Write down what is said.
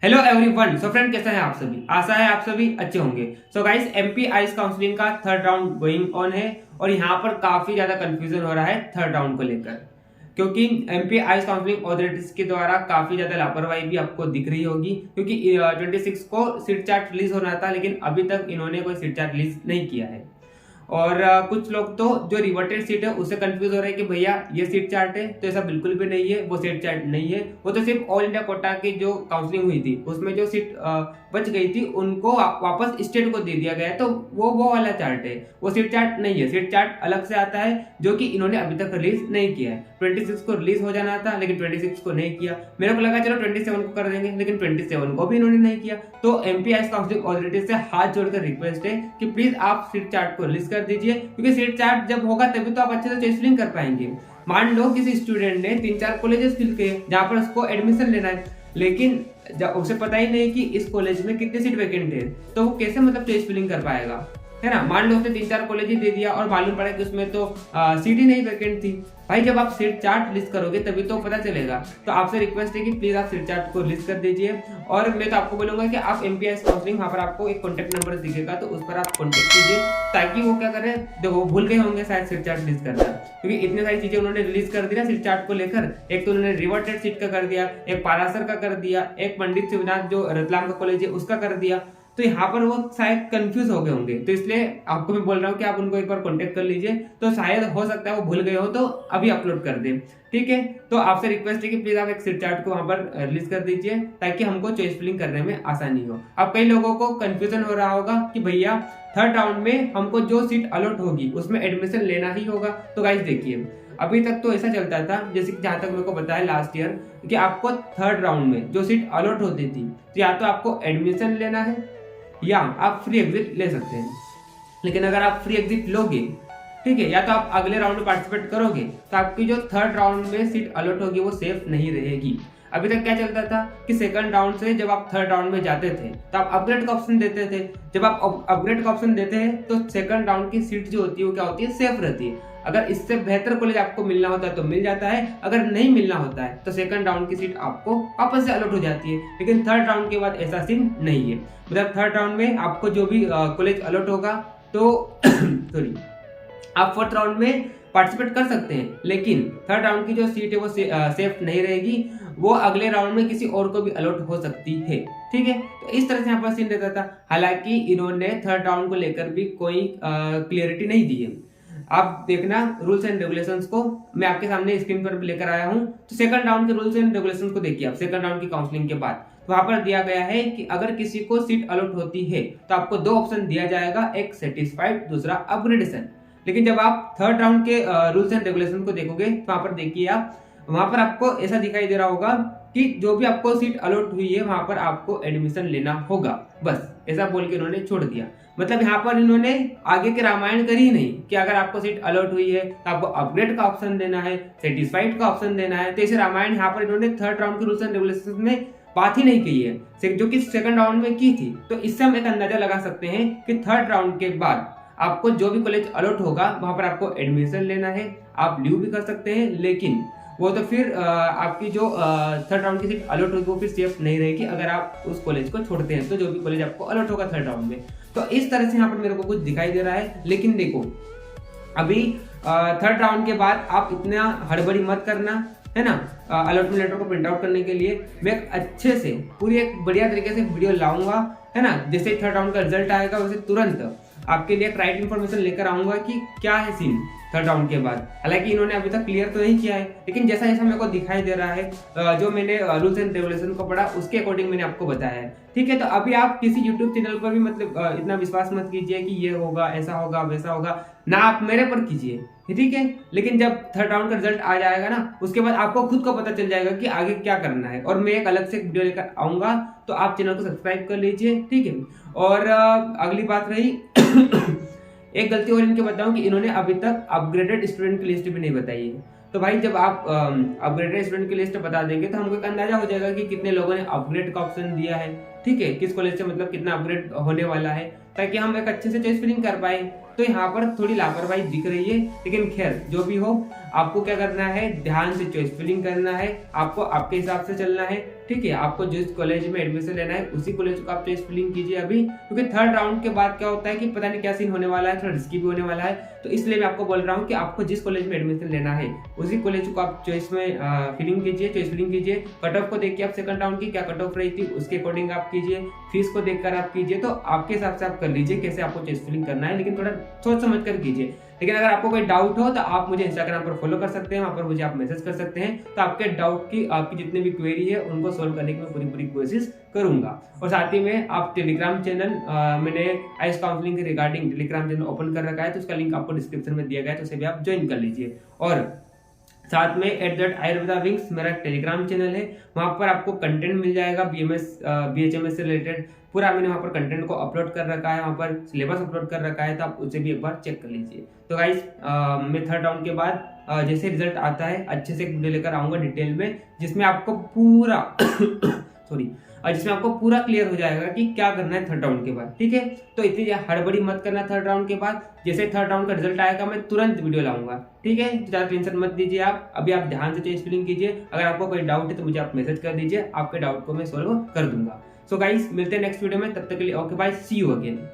Hello everyone. So friend, कैसे हैं आप सभी? आशा है आप सभी अच्छे होंगे। So guys, MP eyes counselling का थर्ड राउंड गोइंग ऑन है और यहाँ पर काफी ज्यादा कंफ्यूजन हो रहा है थर्ड राउंड को लेकर, क्योंकि एमपी आईज काउंसलिंग अथॉरिटीज के द्वारा काफी ज्यादा लापरवाही भी आपको दिख रही होगी, क्योंकि 26 को सीट चार्ट रिलीज होना था, लेकिन अभी तक इन्होंने कोई सीट चार्ट रिलीज नहीं किया है। और कुछ लोग तो जो रिवर्टेड सीट है उससे कंफ्यूज हो रहे हैं कि भैया ये सीट चार्ट है, तो ऐसा बिल्कुल भी नहीं है, वो सीट चार्ट नहीं है। वो तो सिर्फ ऑल इंडिया कोटा की जो काउंसलिंग हुई थी उसमें जो सीट बच गई थी उनको वापस स्टेट को दे दिया गया है, तो वो वाला चार्ट है, वो सीट चार्ट नहीं है। सीट चार्ट अलग से आता है जो कि इन्होंने अभी तक रिलीज नहीं किया है। 26 को रिलीज हो जाना था, लेकिन 26 को नहीं किया। मेरे को लगा चलो 27 को कर देंगे, लेकिन 27 को भी इन्होंने नहीं किया। तो एमपी आईज काउंसलिंग अथॉरिटी से हाथ जोड़कर रिक्वेस्ट है कि प्लीज आप सीट चार्ट को रिलीज कर दीजिए, क्योंकि सीट चार्ट जब होगा तभी तो आप अच्छे से चॉइस फिलिंग कर पाएंगे। मान लो किसी स्टूडेंट ने 3-4 कॉलेजेस फिल किए जहां पर उसको एडमिशन लेना है, लेकिन जब उसे पता ही नहीं कि इस कॉलेज में कितनी सीट वैकेंट है, तो वो कैसे मतलब चॉइस फिलिंग कर पाएगा, है ना। मान लो उसने 3-4 कॉलेज ही दे दिया और मालूम पड़ा कि उसमें तो सीट ही नहीं वैकेंट थी। भाई जब आप सीट चार्ट लिस्ट करोगे तभी तो पता चलेगा। तो आपसे रिक्वेस्ट है कि प्लीज आप सीट चार्ट को लिस्ट कर दीजिए। और मैं तो आपको बोलूंगा कि आप एमपीआईज काउंसलिंग, वहां पर आपको एक कॉन्टेक्ट नंबर दिखेगा, तो उस पर आप कॉन्टेक्ट कीजिए, ताकि वो क्या करें, देखो वो भूल गए होंगे शायद सीट चार्ट लिस्ट करना, क्योंकि इतनी सारी चीजें उन्होंने रिलीज कर दी ना सीट चार्ट को लेकर। एक तो उन्होंने रिवर्टेड सीट का कर दिया, एक पारासर का कर दिया, एक पंडित शिवनाथ जो रतलाम का कॉलेज है उसका कर दिया। तो यहाँ पर वो शायद कंफ्यूज हो गए होंगे, तो इसलिए आपको मैं बोल रहा हूँ कि आप उनको एक बार कांटेक्ट कर लीजिए, तो शायद हो सकता है वो भूल गए हो तो अभी अपलोड कर दें। ठीक है, तो आपसे रिक्वेस्ट है कि प्लीज आप एक सीट चार्ट को वहां पर रिलीज कर दीजिए, ताकि हमको चॉइस फिलिंग करने में आसानी हो। अब कई लोगों को कंफ्यूजन हो रहा होगा कि भैया थर्ड राउंड में हमको जो सीट अलॉट होगी उसमें एडमिशन लेना ही होगा। तो गाइस देखिए, अभी तक तो ऐसा चलता था, जैसे कि जहां तक मेरे को बताया लास्ट ईयर, कि आपको थर्ड राउंड में जो सीट अलॉट होती थी, तो या तो आपको एडमिशन लेना है या आप फ्री एग्जिट ले सकते हैं। लेकिन अगर आप फ्री एग्जिट लोगे, ठीक है, या तो आप अगले राउंड में पार्टिसिपेट करोगे, तो आपकी जो थर्ड राउंड में सीट अलॉट होगी वो सेफ नहीं रहेगी। अभी तक क्या चलता था कि सेकंड राउंड से जब आप थर्ड राउंड में जाते थे तो आप अपग्रेड का ऑप्शन देते थे। जब आप अपग्रेड का ऑप्शन देते हैं तो सेकंड राउंड की सीट जो होती है वो क्या होती है, सेफ रहती है। अगर इससे बेहतर कॉलेज आपको मिलना होता है तो मिल जाता है, अगर नहीं मिलना होता है तो सेकंड राउंड की सीट आपको वापस से अलॉट हो जाती है। लेकिन थर्ड राउंड के बाद ऐसा सीन नहीं है। मतलब थर्ड राउंड में आपको जो भी कॉलेज अलॉट होगा, तो सॉरी, आप फोर्थ राउंड में पार्टिसिपेट कर सकते हैं, लेकिन थर्ड राउंड की जो सीट है वो सेफ नहीं रहेगी, वो अगले राउंड में किसी और को भी अलॉट हो सकती है। ठीक है, तो इस तरह से यहाँ पर सीन रहता था। हालांकि इन्होंने थर्ड राउंड को लेकर भी कोई क्लियरिटी नहीं दी है। आप देखना रूल्स एंड रेगुलेशंस को मैं आपके सामने स्क्रीन पर लेकर आया हूं, तो सेकंड राउंड के रूल्स एंड रेगुलेशंस को देखिए आप। सेकंड राउंड की काउंसलिंग के बाद वहां पर दिया गया है कि अगर किसी को सीट अलॉट होती है तो आपको दो ऑप्शन दिया जाएगा, एक सेटिस्फाइड, दूसरा अपग्रेडेशन। लेकिन जब आप थर्ड राउंड के रूल्स एंड रेगुलेशन को देखोगे तो वहां पर देखिए आप, वहां पर आपको ऐसा दिखाई दे रहा होगा कि जो भी आपको सीट अलॉट हुई है वहां पर आपको एडमिशन लेना होगा, बस ऐसा बोल के इन्होंने छोड़ दिया। मतलब यहाँ पर इन्होंने आगे के रामायण करी नहीं कि अगर आपको सीट अलॉट हुई है तो आपको अपग्रेड का ऑप्शन देना है, सेटिस्फाइड का ऑप्शन देना है। तो ऐसे रामायण यहाँ पर इन्होंने थर्ड राउंड के रूल्स एंड रेगुलेशन में बात ही नहीं की है, जो कि सेकंड राउंड में की थी। तो इससे हम एक अंदाजा लगा सकते हैं कि थर्ड राउंड के बाद आपको जो भी कॉलेज अलॉट होगा वहां पर आपको एडमिशन लेना है। आप लीव भी कर सकते हैं, लेकिन वो तो फिर आपकी जो थर्ड राउंड की सीट अलॉट होगी वो फिर सेफ नहीं रहेगी अगर आप उस कॉलेज को छोड़ते हैं। तो जो भी कॉलेज आपको अलॉट होगा थर्ड राउंड में, तो इस तरह से यहाँ पर मेरे को कुछ दिखाई दे रहा है। लेकिन देखो, अभी थर्ड राउंड के बाद आप इतना हड़बड़ी मत करना, है ना। अलॉटमेंट लेटर को प्रिंट आउट करने के लिए मैं अच्छे से पूरी एक बढ़िया तरीके से वीडियो लाऊंगा, है ना। जैसे ही थर्ड राउंड का रिजल्ट आएगा वैसे तुरंत आपके लिए राइट इन्फॉर्मेशन लेकर आऊंगा कि क्या है सीन थर्ड राउंड के बाद। हालांकि इन्होंने अभी तक क्लियर तो नहीं किया है, लेकिन जैसा जैसा मेरे को दिखाई दे रहा है, जो मैंने रूल्स एंड रेगुलेशन को पढ़ा उसके अकॉर्डिंग मैंने आपको बताया है। ठीक है, तो अभी आप किसी यूट्यूब चैनल पर भी मतलब इतना विश्वास मत कीजिए कि ये होगा, ऐसा होगा, वैसा होगा ना, आप मेरे पर कीजिए, ठीक है। लेकिन जब थर्ड राउंड का रिजल्ट आ जाएगा ना, उसके बाद आपको खुद को पता चल जाएगा कि आगे क्या करना है, और मैं एक अलग से वीडियो लेकर आऊंगा, तो आप चैनल को सब्सक्राइब कर लीजिए, ठीक है। और अगली बात रही एक गलती और इनके बताऊं कि इन्होंने अभी तक अपग्रेडेड स्टूडेंट की लिस्ट भी नहीं बताई है। तो भाई जब आप अपग्रेडेड स्टूडेंट की लिस्ट बता देंगे तो हमको एक अंदाजा हो जाएगा कि कितने लोगों ने अपग्रेड का ऑप्शन दिया है, ठीक है, किस कॉलेज से मतलब कितना अपग्रेड होने वाला है, ताकि हम एक अच्छे से चॉइस फिलिंग कर पाए। तो यहाँ पर थोड़ी लापरवाही दिख रही है, लेकिन खैर जो भी हो, आपको क्या करना है, ध्यान से चॉइस फिलिंग करना है, आपको आपके हिसाब से चलना है, ठीक है। आपको जिस कॉलेज में एडमिशन लेना है उसी कॉलेज को आप चॉइस फिलिंग कीजिए अभी, क्योंकि थर्ड राउंड के बाद क्या होता है कि पता नहीं क्या सीन होने वाला है, थोड़ा रिस्की भी होने वाला है। तो इसलिए मैं आपको बोल रहा हूँ कि आपको जिस कॉलेज में एडमिशन लेना है उसी कॉलेज को आप चॉइस में फिलिंग कीजिए, चॉइस फिलिंग कीजिए। कट ऑफ को देखिए, आप सेकंड राउंड की क्या कट ऑफ रही थी उसके अकॉर्डिंग आप कीजिए, फीस को देखकर आप कीजिए। तो आपके हिसाब से आप कर लीजिए कैसे आपको चॉइस फिलिंग करना है, लेकिन थोड़ा सोच समझ कर कीजिए। लेकिन अगर आपको कोई डाउट हो तो आप मुझे इंस्टाग्राम पर फॉलो कर सकते हैं, वहां पर मुझे आप मैसेज कर सकते हैं। तो आपके डाउट की, आपकी जितनी भी क्वेरी है उनको सोल्व करने की मैं पूरी कोशिश करूंगा। और साथ ही में आप टेलीग्राम चैनल, मैंने आइस काउंसलिंग के रिगार्डिंग टेलीग्राम चैनल ओपन कर रखा है, तो उसका लिंक आपको डिस्क्रिप्शन में दिया गया है, तो उसे भी आप ज्वाइन कर लीजिए। और साथ में @आयुर्वेदा विंग्स मेरा टेलीग्राम चैनल है, वहां पर आपको कंटेंट मिल जाएगा BHMS से रिलेटेड पूरा। मैंने वहां पर कंटेंट को अपलोड कर रखा है, वहां पर सिलेबस अपलोड कर रखा है, तो आप उसे भी एक बार चेक कर लीजिए। तो गाइस, मैं थर्ड राउंड के बाद जैसे रिजल्ट आता है अच्छे से एक वीडियो लेकर आऊंगा डिटेल में, जिसमें आपको पूरा सॉरी जिसमें आपको पूरा क्लियर हो जाएगा कि क्या करना है थर्ड राउंड के बाद, ठीक है। तो इतनी हड़बड़ी मत करना थर्ड राउंड के बाद, जैसे थर्ड राउंड का रिजल्ट आएगा मैं तुरंत वीडियो लाऊंगा, ठीक है। तो ज्यादा टेंशन मत दीजिए आप, अभी आप ध्यान से चॉइस फिलिंग कीजिए। अगर आपको कोई डाउट है तो मुझे आप मैसेज कर दीजिए, आपके डाउट को मैं सोल्व कर दूंगा। सो गाइस, मिलते हैं नेक्स्ट वीडियो में, तब तक के लिए okay bye, see you again.